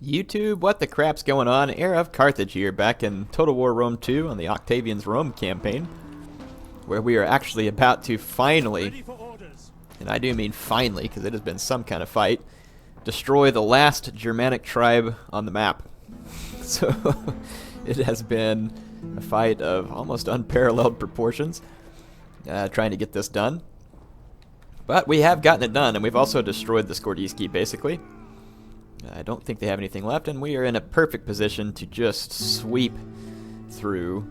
YouTube, what the crap's going on? HeirofCarthage here, back in Total War Rome 2 on the Octavian's Rome campaign, where we are actually about to finally, and I do mean finally, because it has been some kind of fight, destroy the last Germanic tribe on the map. So, it has been a fight of almost unparalleled proportions, trying to get this done. But we have gotten it done, and we've also destroyed the Skordiski, basically. I don't think they have anything left, and we are in a perfect position to just sweep through,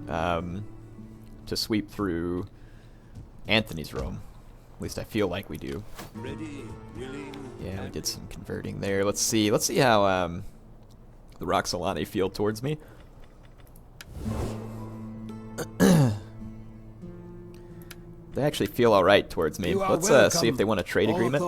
Anthony's Rome. At least I feel like we do. Ready, willing, yeah, we did some converting there. Let's see how the Roxolani feel towards me. They actually feel all right towards me. Let's see if they want a trade agreement.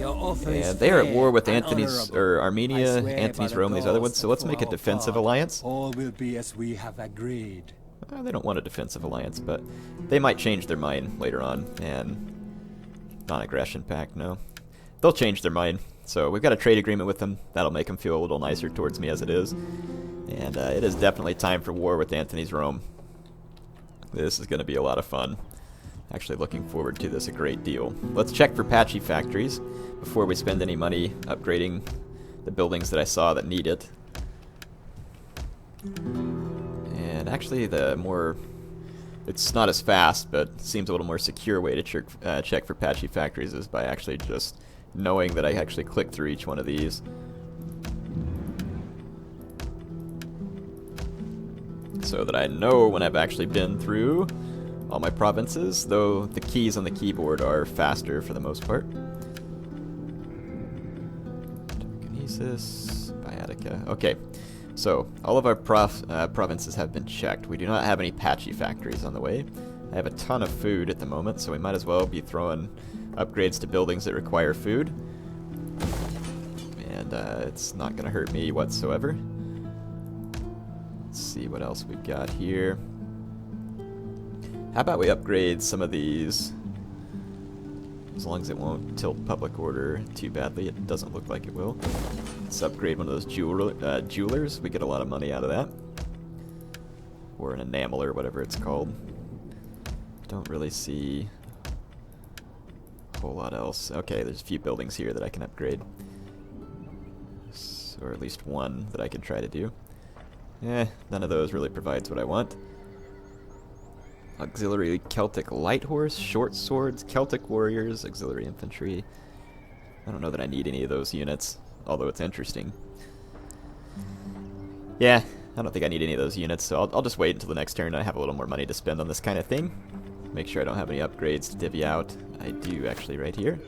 Yeah, they are at war with Armenia, Anthony's Rome, these other ones, so let's make a defensive alliance. All will be as we have agreed. They don't want a defensive alliance, but they might change their mind later on. And non-aggression pact, no. They'll change their mind. So we've got a trade agreement with them. That'll make them feel a little nicer towards me as it is. And it is definitely time for war with Anthony's Rome. This is going to be a lot of fun. Actually looking forward to this a great deal. Let's check for patchy factories before we spend any money upgrading the buildings that I saw that need it. And actually it's not as fast, but seems a little more secure way to check for patchy factories is by actually just knowing that I actually click through each one of these. So that I know when I've actually been through all my provinces, though the keys on the keyboard are faster for the most part. Telekinesis, Biatica. Okay, so all of our provinces have been checked. We do not have any patchy factories on the way. I have a ton of food at the moment, so we might as well be throwing upgrades to buildings that require food. And it's not going to hurt me whatsoever. Let's see what else we've got here. How about we upgrade some of these, as long as it won't tilt public order too badly. It doesn't look like it will. Let's upgrade one of those jewelers. We get a lot of money out of that. Or an enameler, whatever it's called. Don't really see a whole lot else. Okay, there's a few buildings here that I can upgrade. Or at least one that I can try to do. None of those really provides what I want. Auxiliary Celtic Light Horse, Short Swords, Celtic Warriors, Auxiliary Infantry. I don't know that I need any of those units, although it's interesting. Yeah, I don't think I need any of those units, so I'll just wait until the next turn. I have a little more money to spend on this kind of thing. Make sure I don't have any upgrades to divvy out. I do actually right here.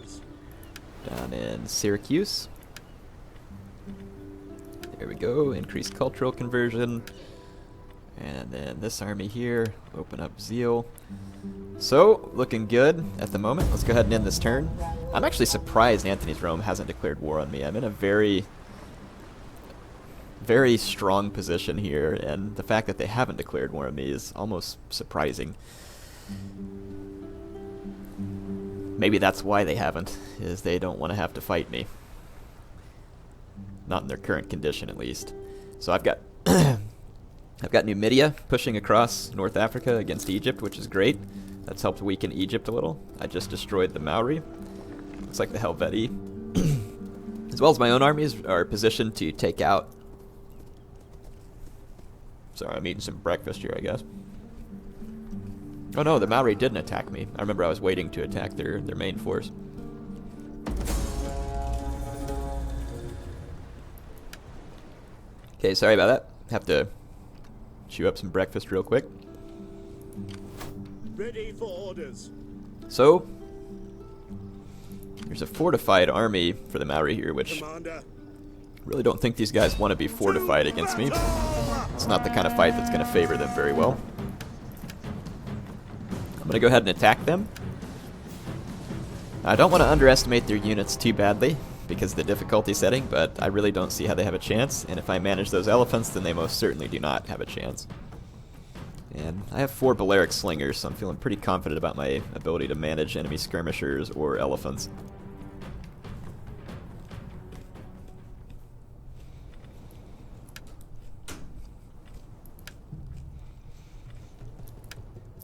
Down in Syracuse. There we go, increased cultural conversion. And then this army here, open up zeal. So, looking good at the moment. Let's go ahead and end this turn. I'm actually surprised Anthony's Rome hasn't declared war on me. I'm in a very, very strong position here, and the fact that they haven't declared war on me is almost surprising. Maybe that's why they haven't, is they don't want to have to fight me. Not in their current condition, at least. So I've got Numidia pushing across North Africa against Egypt, which is great. That's helped weaken Egypt a little. I just destroyed the Maori. Looks like the Helvetii, as well as my own armies, are positioned to take out. Sorry, I'm eating some breakfast here, I guess. Oh no, the Maori didn't attack me. I remember I was waiting to attack their main force. Okay, sorry about that. Have to chew up some breakfast real quick. Ready for orders. So, there's a fortified army for the Maori here, which Commander. really don't think these guys want to be fortified against me. It's not the kind of fight that's going to favor them very well. I'm going to go ahead and attack them. I don't want to underestimate their units too badly because of the difficulty setting, but I really don't see how they have a chance, and if I manage those elephants, then they most certainly do not have a chance. And I have 4 Balearic Slingers, so I'm feeling pretty confident about my ability to manage enemy skirmishers or elephants.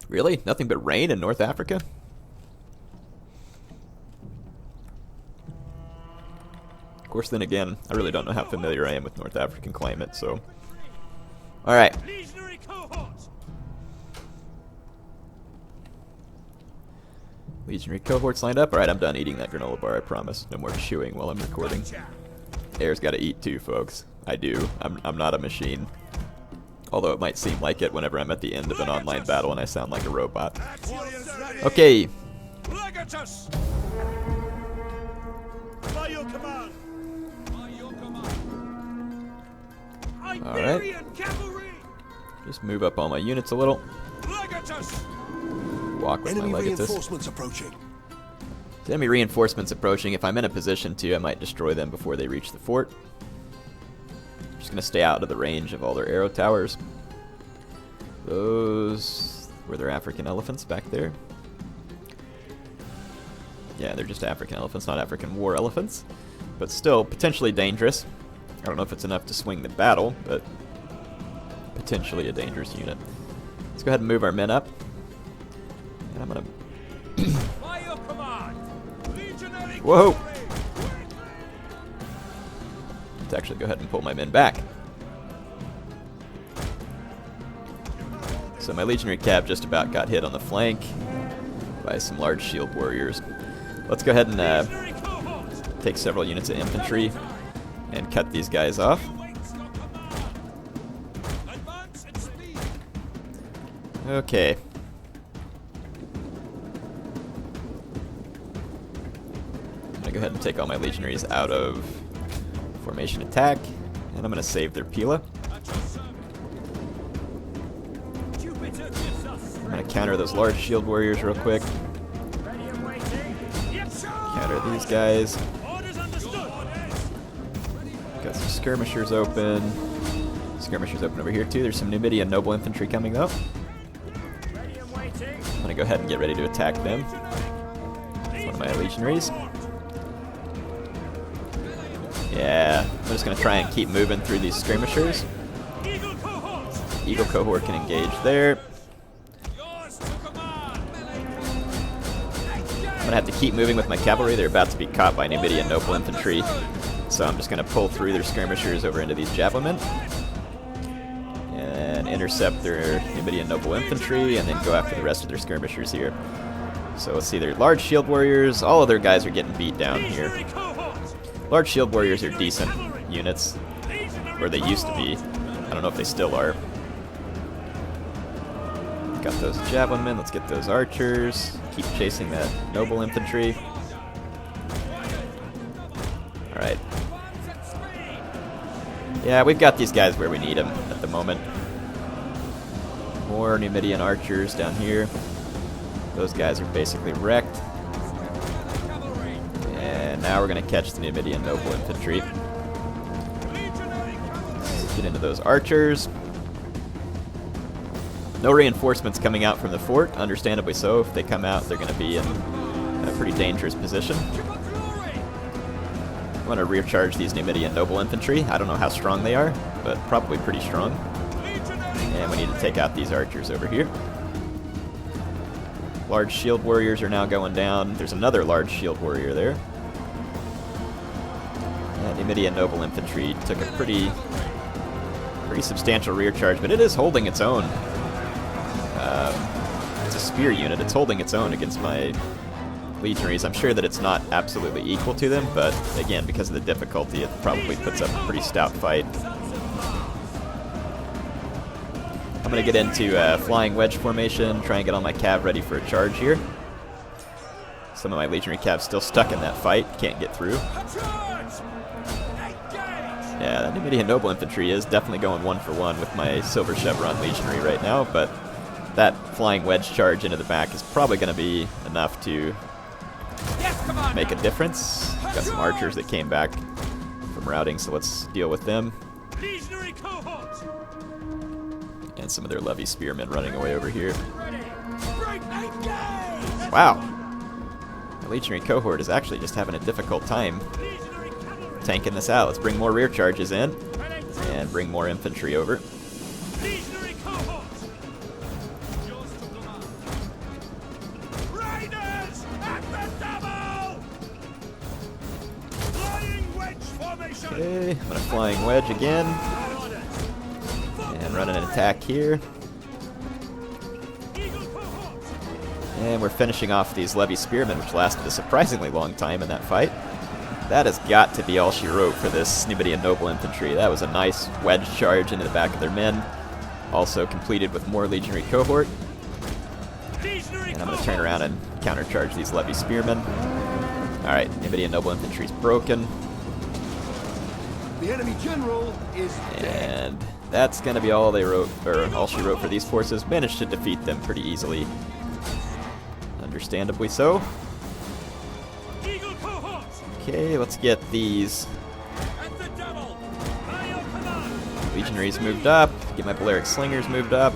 Really? Nothing but rain in North Africa? Of course, then again, I really don't know how familiar I am with North African climate, so... Alright. Legionary cohorts lined up. Alright, I'm done eating that granola bar, I promise. No more chewing while I'm recording. Air's gotta eat too, folks. I do. I'm not a machine. Although it might seem like it whenever I'm at the end of an online battle and I sound like a robot. Okay. Alright. Just move up all my units a little. Walk with my legatus. Enemy reinforcements approaching. If I'm in a position to, I might destroy them before they reach the fort. Just gonna stay out of the range of all their arrow towers. Those were their African elephants back there. Yeah, they're just African elephants, not African war elephants. But still, potentially dangerous. I don't know if it's enough to swing the battle, but potentially a dangerous unit. Let's go ahead and move our men up. And I'm gonna... Whoa! Let's actually go ahead and pull my men back. So my legionary cab just about got hit on the flank by some large shield warriors. Let's go ahead and take several units of infantry and cut these guys off. Okay. I'm gonna go ahead and take all my legionaries out of formation attack, and I'm gonna save their Pila. I'm gonna counter those large shield warriors real quick. Counter these guys. Got some skirmishers open. Skirmishers open over here too. There's some Numidian noble infantry coming up. I'm gonna go ahead and get ready to attack them. One of my legionaries. Yeah, I'm just gonna try and keep moving through these skirmishers. Eagle cohort can engage there. I'm gonna have to keep moving with my cavalry. They're about to be caught by Numidian noble infantry. So I'm just gonna pull through their skirmishers over into these javelinmen. And intercept their Numidian noble infantry, and then go after the rest of their skirmishers here. So let's see, they're large shield warriors. All of their guys are getting beat down here. Large shield warriors are decent units, or they used to be. I don't know if they still are. Got those javelinmen. Let's get those archers. Keep chasing that noble infantry. All right. Yeah, we've got these guys where we need them at the moment. More Numidian archers down here. Those guys are basically wrecked. And now we're going to catch the Numidian noble infantry. Let's get into those archers. No reinforcements coming out from the fort, understandably so. If they come out, they're going to be in a pretty dangerous position. I want to recharge these Numidian noble infantry. I don't know how strong they are, but probably pretty strong. And we need to take out these archers over here. Large shield warriors are now going down. There's another large shield warrior there. Numidian noble infantry took a pretty substantial rear charge, but it is holding its own. It's a spear unit. It's holding its own against my legionaries. I'm sure that it's not absolutely equal to them, but again, because of the difficulty, it probably puts up a pretty stout fight. I'm going to get into flying wedge formation, try and get all my cav ready for a charge here. Some of my legionary cavs still stuck in that fight, can't get through. Yeah, that Numidian noble infantry is definitely going 1-for-1 with my silver chevron legionary right now, but that flying wedge charge into the back is probably going to be enough to make a difference. Got some archers that came back from routing, so let's deal with them. And some of their levy spearmen running away over here. Wow. The legionary cohort is actually just having a difficult time tanking this out. Let's bring more rear charges in and bring more infantry over. Okay, I'm gonna flying wedge again. And running an attack here. And we're finishing off these levy spearmen, which lasted a surprisingly long time in that fight. That has got to be all she wrote for this Numidian noble infantry. That was a nice wedge charge into the back of their men. Also completed with more legionary cohort. And I'm going to turn around and countercharge these levy spearmen. Alright, Numidian noble infantry is broken. The enemy general is dead. And that's going to be all they wrote, or all she wrote for these forces. Managed to defeat them pretty easily. Understandably so. Okay, let's get these legionaries moved up, get my Balearic slingers moved up,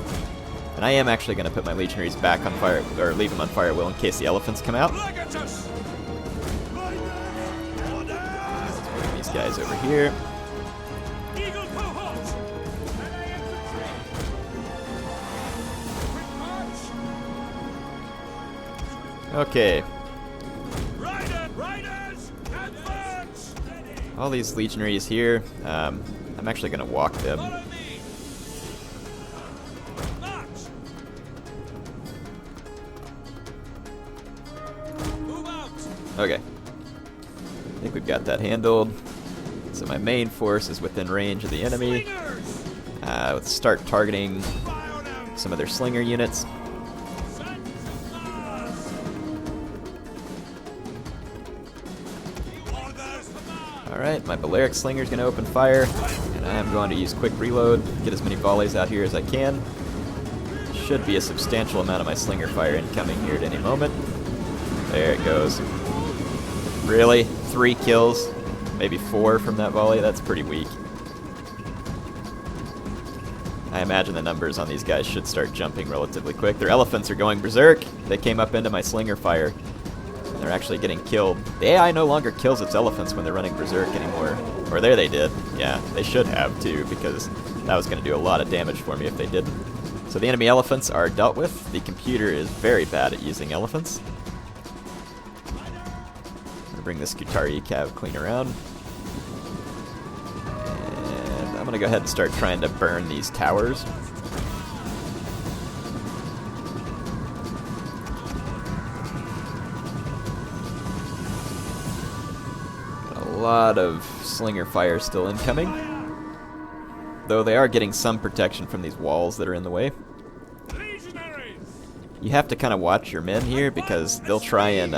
and I am actually going to put my legionaries back on fire, or leave them on fire will in case the elephants come out. Let's bring these guys over here. Okay. All these legionaries here, I'm actually going to walk them. Okay. I think we've got that handled. So my main force is within range of the enemy. Let's start targeting some of their slinger units. Alright, my Balearic Slinger's going to open fire, and I am going to use quick reload, get as many volleys out here as I can. Should be a substantial amount of my Slinger fire incoming here at any moment. There it goes. Really? 3 kills? Maybe 4 from that volley? That's pretty weak. I imagine the numbers on these guys should start jumping relatively quick. Their elephants are going berserk. They came up into my Slinger fire. They're actually getting killed. The AI no longer kills its elephants when they're running berserk anymore. Or there they did. Yeah, they should have too, because that was going to do a lot of damage for me if they didn't. So the enemy elephants are dealt with. The computer is very bad at using elephants. I'm going to bring this Skutari cav clean around. And I'm going to go ahead and start trying to burn these towers. A lot of slinger fire still incoming, though they are getting some protection from these walls that are in the way. You have to kind of watch your men here because they'll try and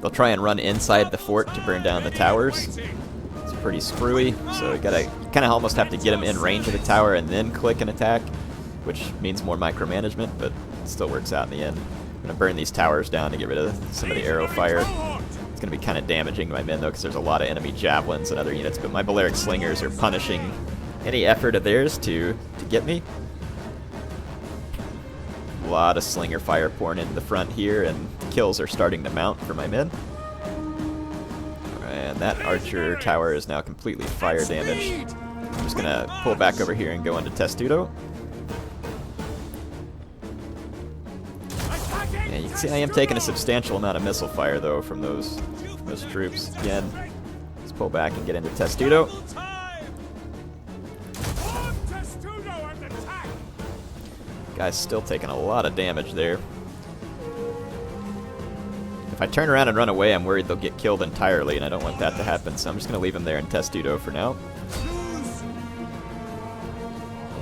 run inside the fort to burn down the towers. It's pretty screwy, so you gotta kind of almost have to get them in range of the tower and then click an attack, which means more micromanagement, but it still works out in the end. I'm gonna burn these towers down to get rid of some of the arrow fire. It's going to be kind of damaging to my men, though, because there's a lot of enemy javelins and other units, but my Balearic Slingers are punishing any effort of theirs to get me. A lot of Slinger fire pouring into the front here, and kills are starting to mount for my men. And that Archer tower is now completely fire damaged. I'm just going to pull back over here and go into Testudo. Yeah, you can see I am taking a substantial amount of missile fire, though, from those troops. Again, let's pull back and get into Testudo. Guy's still taking a lot of damage there. If I turn around and run away, I'm worried they'll get killed entirely, and I don't want that to happen, so I'm just going to leave them there in Testudo for now.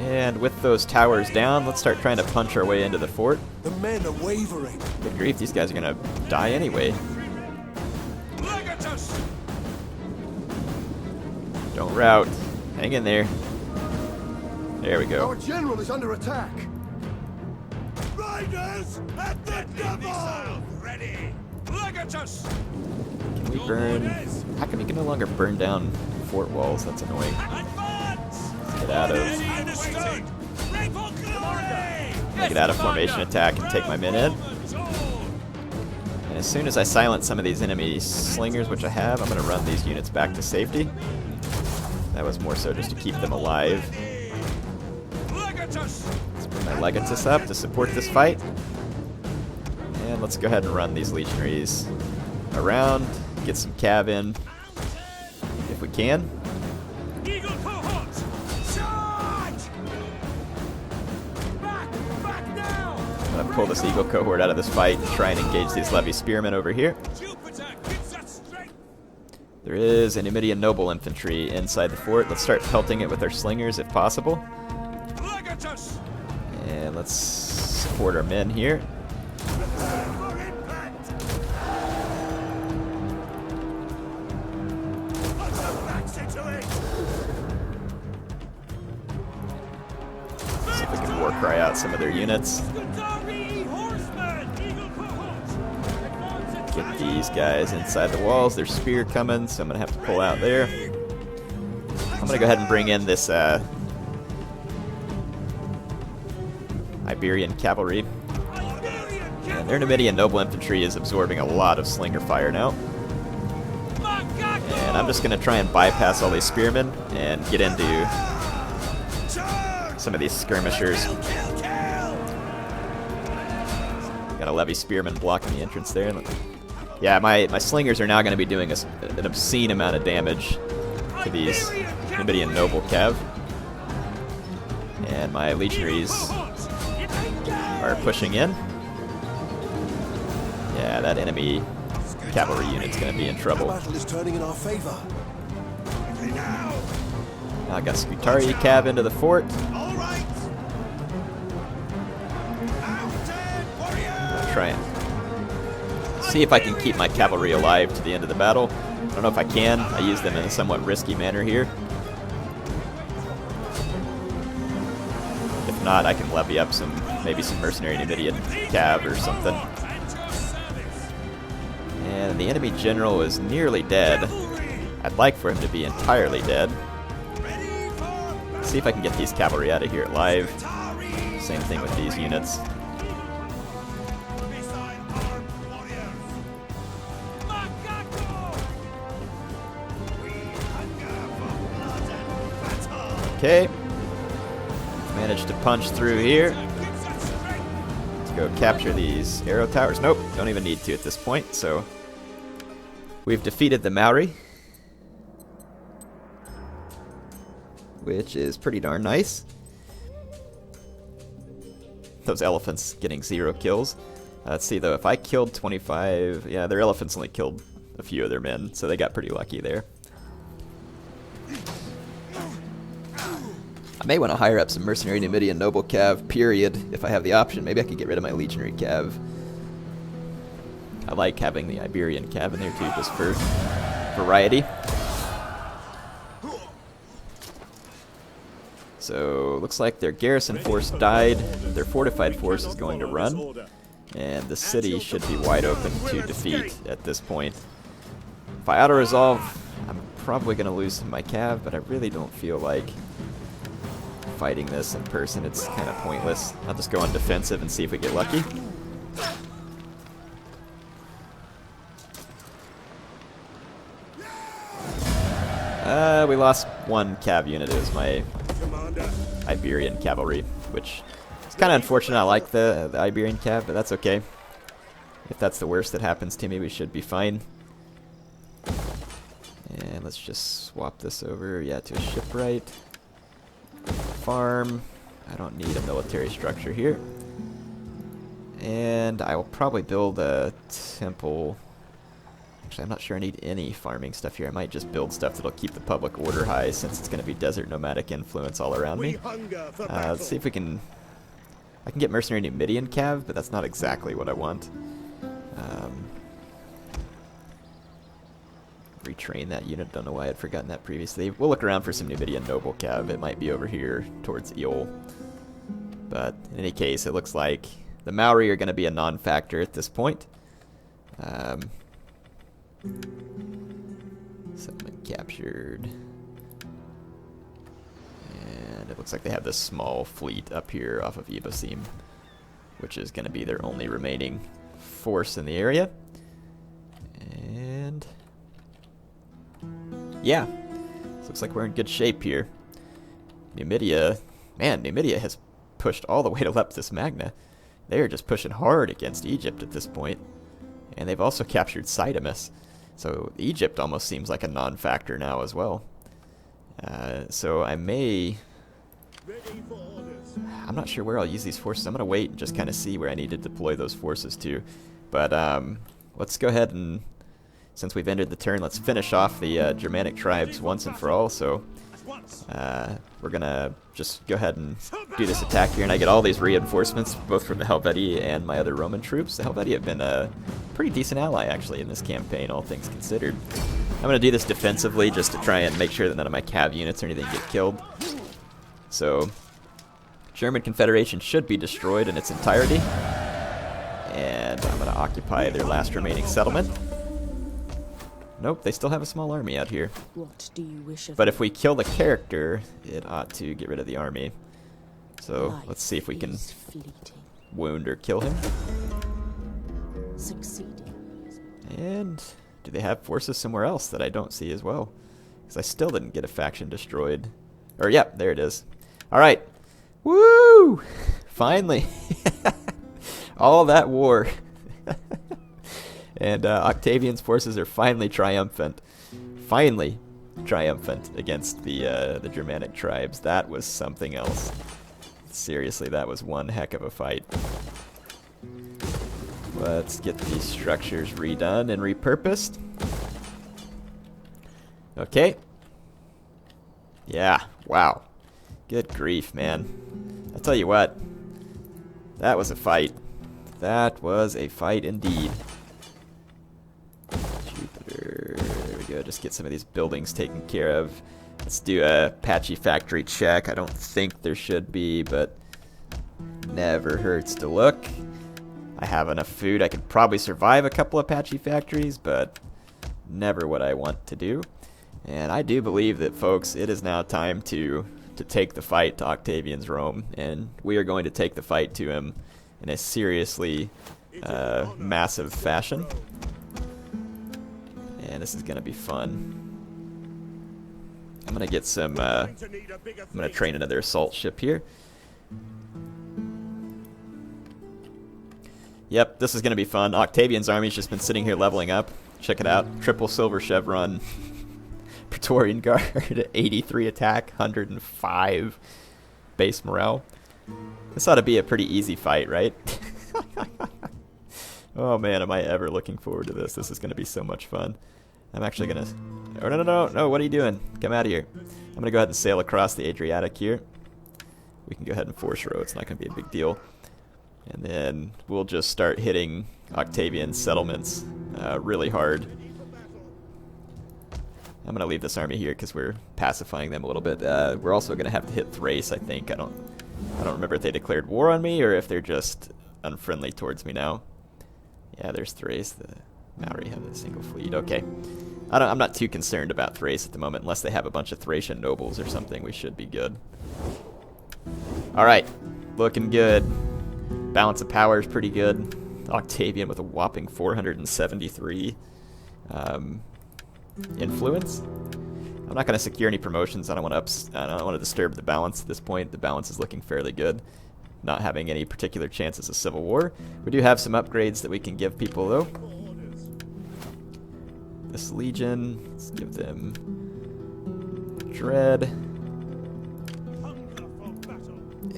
And with those towers down, let's start trying to punch our way into the fort. The men are wavering. Good grief, these guys are going to die anyway. Don't rout. Hang in there. There we go. Our general is under attack. Riders at the devil! Ready. Can we burn? How come you can no longer burn down fort walls? That's annoying. Get out of formation attack and take my men in. And as soon as I silence some of these enemy slingers, which I have, I'm going to run these units back to safety. That was more so just to keep them alive. Let's bring my Legatus up to support this fight. And let's go ahead and run these legionaries around, get some cav in. If we can. Eagle cohorts! Charge! Back now! I'm gonna pull this Eagle cohort out of this fight and try and engage these levy spearmen over here. Jupiter gives us strength! There is a Numidian noble infantry inside the fort. Let's start pelting it with our slingers if possible. Legatus! And let's support our men here. For impact! Put some backs into it! See if we can war cry out some of their units. Scutari horsemen! Eagle cohorts! Advance Get these guys inside the walls. There's spear coming, so I'm gonna have to pull out there. I'm gonna go ahead and bring in this Iberian cavalry. And their Numidian noble infantry is absorbing a lot of slinger fire now. And I'm just gonna try and bypass all these spearmen and get into some of these skirmishers. Got a levy spearman blocking the entrance there. Yeah, my slingers are now going to be doing an obscene amount of damage to these Numidian noble cav. And my legionaries are pushing in. Yeah, that enemy cavalry unit's going to be in trouble. battle is turning in our favor. Now I got Scutari cav into the fort. All right. I'll try and see if I can keep my cavalry alive to the end of the battle. I don't know if I can. I use them in a somewhat risky manner here. If not, I can levy up maybe some mercenary Numidian cav or something. And the enemy general is nearly dead. I'd like for him to be entirely dead. See if I can get these cavalry out of here alive. Same thing with these units. Okay. Managed to punch through here. Let's go capture these arrow towers. Nope, don't even need to at this point, so we've defeated the Maori, which is pretty darn nice. Those elephants getting 0 kills. Let's see though, if I killed 25, yeah, their elephants only killed a few of their men, so they got pretty lucky there. I may want to hire up some mercenary Numidian noble cav, period, if I have the option. Maybe I could get rid of my legionary cav. I like having the Iberian cav in there too, just for variety. So, looks like their garrison force died. Their fortified force is going to run. And the city should be wide open to defeat at this point. If I auto-resolve, I'm probably going to lose some of my cav, but I really don't feel like fighting this in person. It's kind of pointless. I'll just go on defensive and see if we get lucky. We lost 1 cav unit. It was my Iberian cavalry, which is kind of unfortunate. I like the Iberian cav, but that's okay. If that's the worst that happens to me, we should be fine. And let's just swap this over, yeah, to a shipwright. Farm. I don't need a military structure here. And I will probably build a temple. Actually, I'm not sure I need any farming stuff here. I might just build stuff that'll keep the public order high, since it's going to be desert nomadic influence all around me. Let's see if we can... I can get mercenary Numidian cav, but that's not exactly what I want. Retrain that unit. Don't know why I'd forgotten that previously. We'll look around for some Numidian noble cav. It might be over here towards Eol. But in any case, it looks like the Maori are going to be a non-factor at this point. Settlement captured. And it looks like they have this small fleet up here off of Ibosim, which is going to be their only remaining force in the area. And yeah, this looks like we're in good shape here. Numidia, man, Numidia has pushed all the way to Leptis Magna. They are just pushing hard against Egypt at this point. And they've also captured Sidamus. So Egypt almost seems like a non-factor now as well. So I may... Ready for orders. I'm not sure where I'll use these forces. I'm going to wait and just kind of see where I need to deploy those forces to. But let's go ahead and, since we've ended the turn, let's finish off the Germanic tribes once and for all. So At once. we're going to just go ahead and do this attack here. And I get all these reinforcements, both from the Helvetii and my other Roman troops. The Helvetii have been a pretty decent ally, actually, in this campaign, all things considered. I'm going to do this defensively just to try and make sure that none of my cav units or anything get killed. So, German Confederation should be destroyed in its entirety. And I'm going to occupy their last remaining settlement. Nope, they still have a small army out here. What do you wish of But if we kill the character, it ought to get rid of the army. So, life let's see if we can is fleeting. wound or kill him. Succeeding. And do they have forces somewhere else that I don't see as well? Because I still didn't get a faction destroyed. Or, yep, there it is. Alright. Woo! Finally. All that war. And Octavian's forces are finally triumphant. Finally triumphant against the Germanic tribes. That was something else. Seriously, that was one heck of a fight. Let's get these structures redone and repurposed. Okay. Yeah, wow. Good grief, man. I'll tell you what. That was a fight. That was a fight indeed. Jupiter. There we go. Just get some of these buildings taken care of. Let's do a Apache factory check. I don't think there should be, but never hurts to look. I have enough food. I could probably survive a couple Apache factories, but never what I want to do. And I do believe that, folks, it is now time to take the fight to Octavian's Rome, and we are going to take the fight to him in a seriously massive fashion. And this is going to be fun. I'm going to get some, I'm going to train another assault ship here. Yep, this is going to be fun. Octavian's army's just been sitting here leveling up. Check it out. Triple silver chevron. Praetorian Guard, 83 attack, 105 base morale. This ought to be a pretty easy fight, right? Oh man, am I ever looking forward to this. This is going to be so much fun. I'm actually going to... Oh, no, what are you doing? Come out of here. I'm going to go ahead and sail across the Adriatic here. We can go ahead and force row. It's not going to be a big deal. And then we'll just start hitting Octavian settlements really hard. I'm going to leave this army here because we're pacifying them a little bit. We're also going to have to hit Thrace, I think. I don't remember if they declared war on me or if they're just unfriendly towards me now. Yeah, there's Thrace. The Maori have a single fleet. Okay. I'm not too concerned about Thrace at the moment. Unless they have a bunch of Thracian nobles or something, we should be good. Alright. Looking good. Balance of power is pretty good. Octavian with a whopping 473 influence. I'm not going to secure any promotions. I don't want to disturb the balance at this point. The balance is looking fairly good. Not having any particular chances of civil war. We do have some upgrades that we can give people though. This legion, let's give them dread.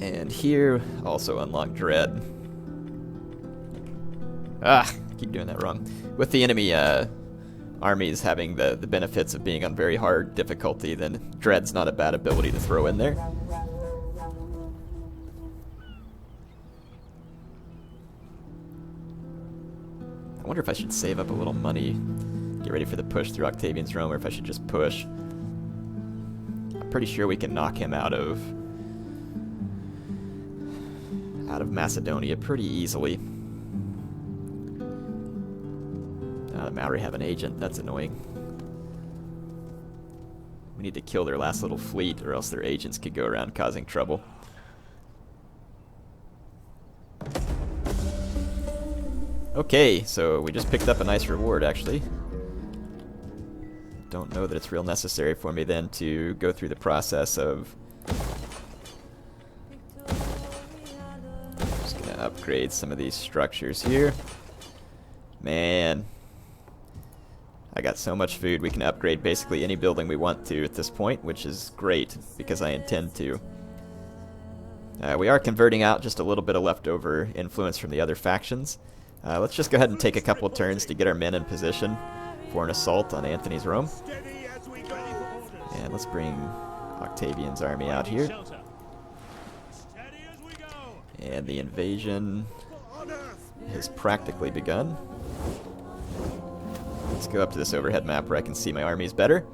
And here, also unlock dread. Keep doing that wrong. With the enemy armies having the benefits of being on very hard difficulty, then dread's not a bad ability to throw in there. I wonder if I should save up a little money, get ready for the push through Octavian's Rome, or if I should just push. I'm pretty sure we can knock him out of Macedonia pretty easily. The Maori have an agent. That's annoying. We need to kill their last little fleet, or else their agents could go around causing trouble. Okay, so we just picked up a nice reward, actually. Don't know that it's real necessary for me then to go through the process of... Just gonna upgrade some of these structures here. Man. I got so much food, we can upgrade basically any building we want to at this point, which is great, because I intend to. We are converting out just a little bit of leftover influence from the other factions. Let's just go ahead and take a couple of turns to get our men in position for an assault on Antony's Rome. Steady as we go. And let's bring Octavian's army out here. Steady as we go. And the invasion Honor. has practically begun. Let's go up to this overhead map where I can see my armies better.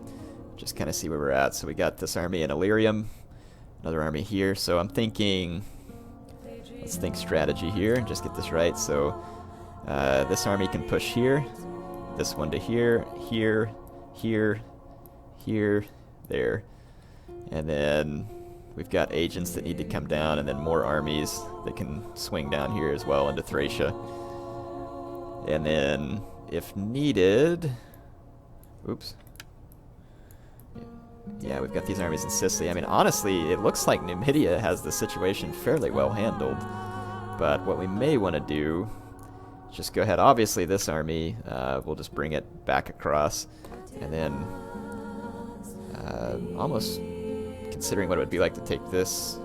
Just kind of see where we're at. So we got this army in Illyrium, another army here. So I'm thinking, let's think strategy here and just get this right. So this army can push here, this one to here, here, here, here, there. And then we've got agents that need to come down, and then more armies that can swing down here as well into Thracia. And then, if needed... Oops. Yeah, we've got these armies in Sicily. I mean, honestly, it looks like Numidia has the situation fairly well handled. But what we may want to do is just go ahead. Obviously, this army, we'll just bring it back across. And then, almost considering what it would be like to take this...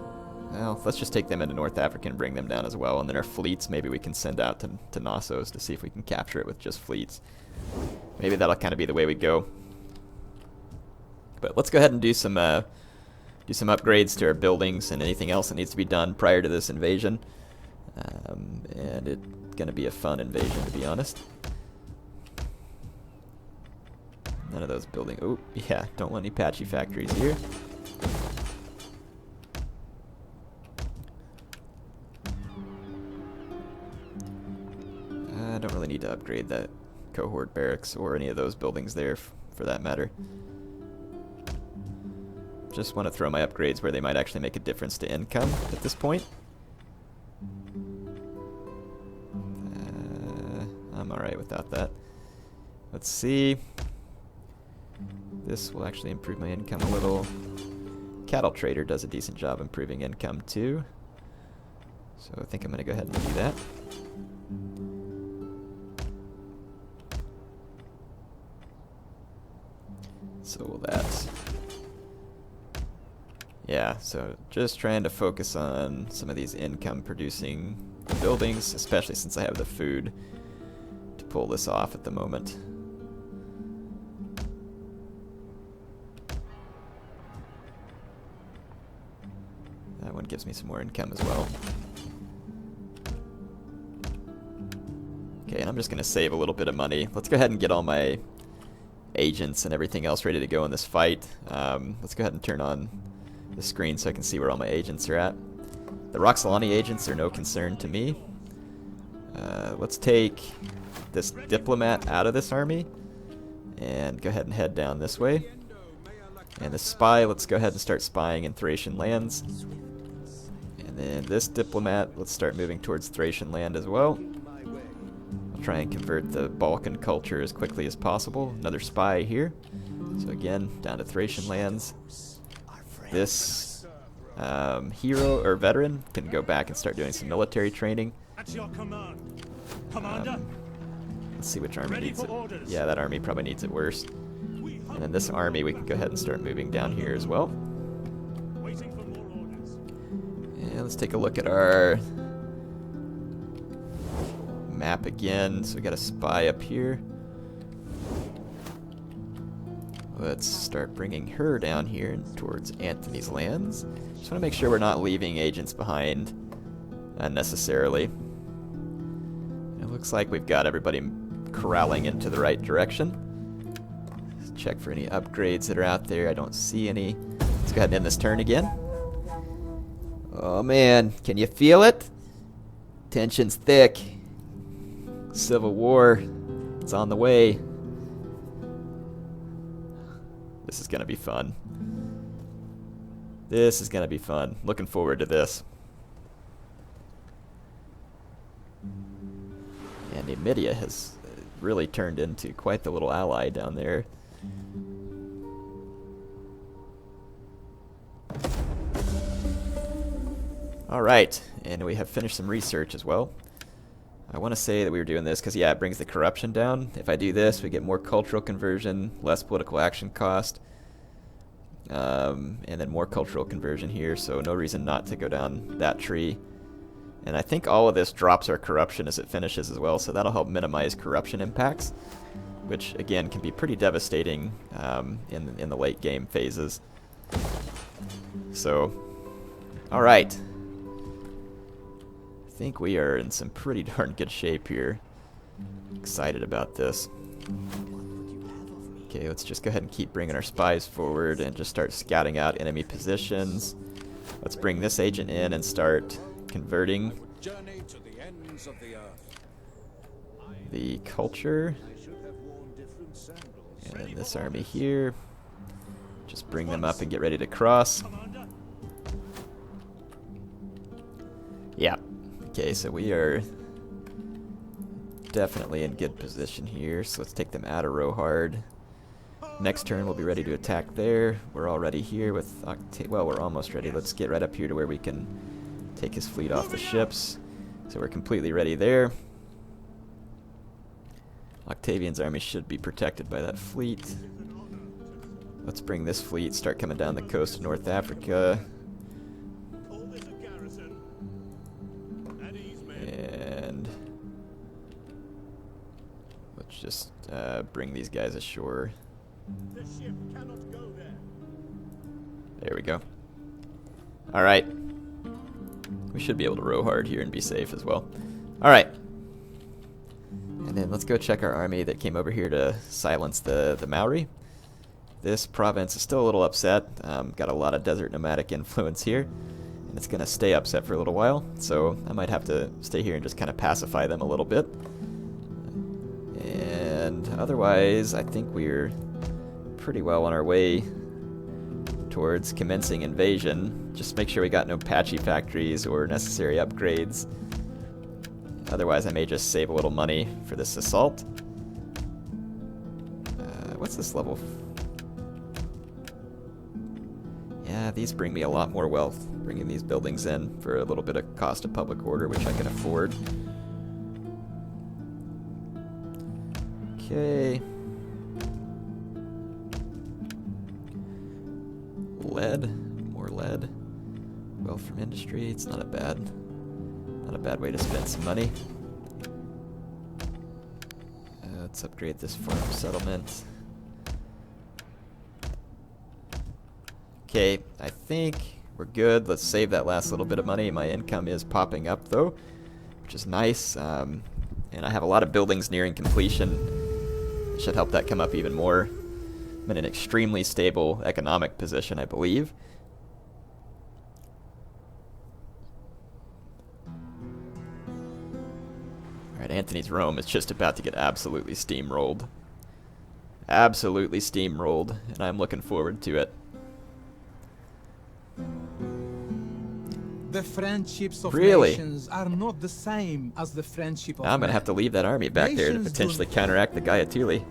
Well, let's just take them into North Africa and bring them down as well. And then our fleets, maybe we can send out to Knossos to see if we can capture it with just fleets. Maybe that'll kind of be the way we go. But let's go ahead and do some upgrades to our buildings and anything else that needs to be done prior to this invasion. And it's going to be a fun invasion, to be honest. None of those building... Oh, yeah, don't want any patchy factories here. I don't really need to upgrade that cohort barracks or any of those buildings there, for that matter. Just want to throw my upgrades where they might actually make a difference to income at this point. I'm alright without that. Let's see. This will actually improve my income a little. Cattle Trader does a decent job improving income too. So I think I'm going to go ahead and do that. So will that... Yeah, so just trying to focus on some of these income-producing buildings, especially since I have the food to pull this off at the moment. That one gives me some more income as well. Okay, and I'm just going to save a little bit of money. Let's go ahead and get all my agents and everything else ready to go in this fight. Let's go ahead and turn on the screen so I can see where all my agents are at. The Roxolani agents are no concern to me. Let's take this diplomat out of this army and go ahead and head down this way. And the spy, let's go ahead and start spying in Thracian lands. And then this diplomat, let's start moving towards Thracian land as well. I'll try and convert the Balkan culture as quickly as possible. Another spy here. So again, down to Thracian lands. This hero or veteran can go back and start doing some military training. At your command, Commander. Let's see which army Ready needs for it. orders. Yeah, that army probably needs it worst. And then this army, we can go ahead and start moving down here as well. Waiting for more orders. And let's take a look at our map again. So we got a spy up here. Let's start bringing her down here towards Antony's lands. Just want to make sure we're not leaving agents behind unnecessarily. It looks like we've got everybody corralling into the right direction. Let's check for any upgrades that are out there. I don't see any. Let's go ahead and end this turn again. Oh man, can you feel it? Tension's thick. Civil war, it's on the way. This is going to be fun. This is going to be fun. Looking forward to this. And Numidia has really turned into quite the little ally down there. Alright, and we have finished some research as well. I want to say that we were doing this because, yeah, it brings the corruption down. If I do this, we get more cultural conversion, less political action cost, and then more cultural conversion here, so no reason not to go down that tree. And I think all of this drops our corruption as it finishes as well, so that'll help minimize corruption impacts, which, again, can be pretty devastating in the late game phases. So, alright. I think we are in some pretty darn good shape here. Excited about this. Okay, let's just go ahead and keep bringing our spies forward and just start scouting out enemy positions. Let's bring this agent in and start converting the culture. And this army here. Just bring them up and get ready to cross. Yeah. Okay, so we are definitely in good position here. So let's take them out of Rohard. Next turn we'll be ready to attack there. We're already here with well, we're almost ready. Let's get right up here to where we can take his fleet off the ships. So we're completely ready there. Octavian's army should be protected by that fleet. Let's bring this fleet, start coming down the coast of North Africa. And let's just bring these guys ashore. There we go. Alright. We should be able to row hard here and be safe as well. Alright. And then let's go check our army that came over here to silence the Maori. This province is still a little upset. Got a lot of desert nomadic influence here. And it's going to stay upset for a little while. So I might have to stay here and just kind of pacify them a little bit. And otherwise, I think we're pretty well on our way towards commencing invasion. Just make sure we got no patchy factories or necessary upgrades. Otherwise, I may just save a little money for this assault. What's this level? Yeah, these bring me a lot more wealth, bringing these buildings in for a little bit of cost of public order, which I can afford. Okay. Lead, more lead. Wealth from industry, it's not a bad way to spend some money. Let's upgrade this farm settlement. Okay, I think we're good. Let's save that last little bit of money. My income is popping up though, which is nice. And I have a lot of buildings nearing completion. It should help that come up even more. I'm in an extremely stable economic position, I believe. Alright, Antony's Rome is just about to get absolutely steamrolled. Absolutely steamrolled, and I'm looking forward to it. The friendships of Really? nations are not the same as the friendship of Now I'm going to have to leave that army back there to Nations potentially do- counteract the Gaetuli.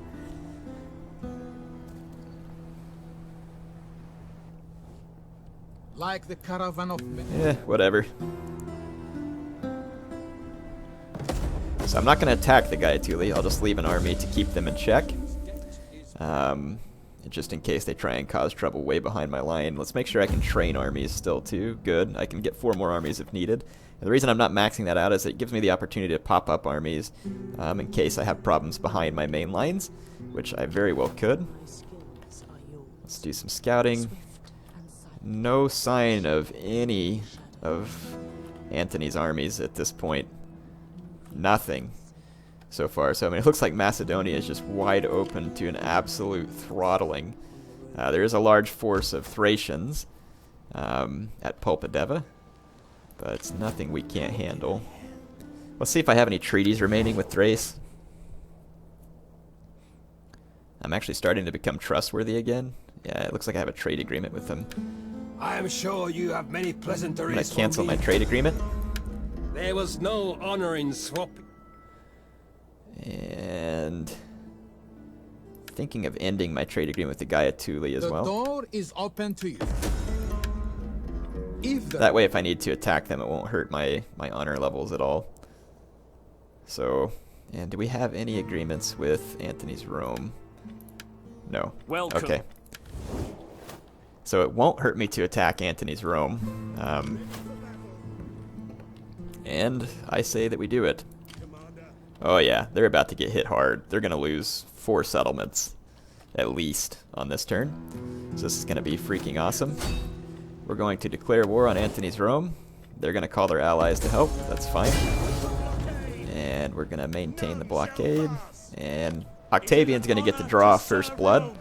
like the caravan of Whatever. So I'm not going to attack the Gaetuli. I'll just leave an army to keep them in check. Just in case they try and cause trouble way behind my line. Let's make sure I can train armies still too. Good. I can get 4 more armies if needed. And the reason I'm not maxing that out is it gives me the opportunity to pop up armies in case I have problems behind my main lines, which I very well could. Let's do some scouting. No sign of any of Antony's armies at this point. Nothing so far. So I mean, it looks like Macedonia is just wide open to an absolute throttling. There is a large force of Thracians at Pulpadeva, but it's nothing we can't handle. Let's see if I have any treaties remaining with Thrace. I'm actually starting to become trustworthy again. Yeah, it looks like I have a trade agreement with them. I am sure you have many I'm pleasantries. gonna cancel for my me. trade agreement. There was no honor in swap. And thinking of ending my trade agreement with the Gaetuli as the well. door is open to you. If the That way, if I need to attack them, it won't hurt my honor levels at all. So, and do we have any agreements with Antony's Rome? No. Welcome. Okay. So it won't hurt me to attack Antony's Rome. And I say that we do it. Oh yeah, they're about to get hit hard. They're going to lose 4 settlements, at least, on this turn. So this is going to be freaking awesome. We're going to declare war on Antony's Rome. They're going to call their allies to help. That's fine. And we're going to maintain the blockade. And Octavian's going to get to draw first blood.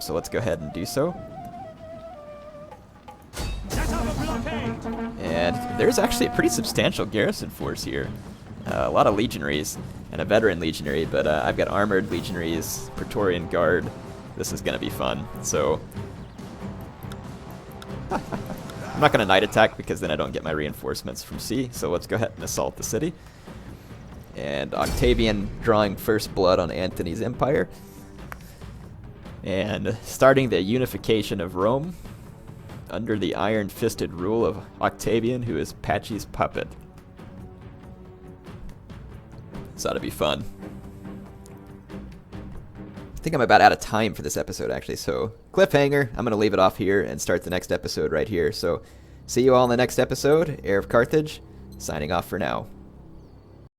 So let's go ahead and do so. And there's actually a pretty substantial garrison force here. A lot of legionaries and a veteran legionary, but I've got armored legionaries, Praetorian Guard. This is going to be fun. So I'm not going to night attack because then I don't get my reinforcements from sea. So let's go ahead and assault the city. And Octavian drawing first blood on Antony's empire. And starting the unification of Rome under the iron-fisted rule of Octavian, who is Patchy's puppet. This ought to be fun. I think I'm about out of time for this episode, actually, so cliffhanger. I'm going to leave it off here and start the next episode right here. So see you all in the next episode. Heir of Carthage, signing off for now.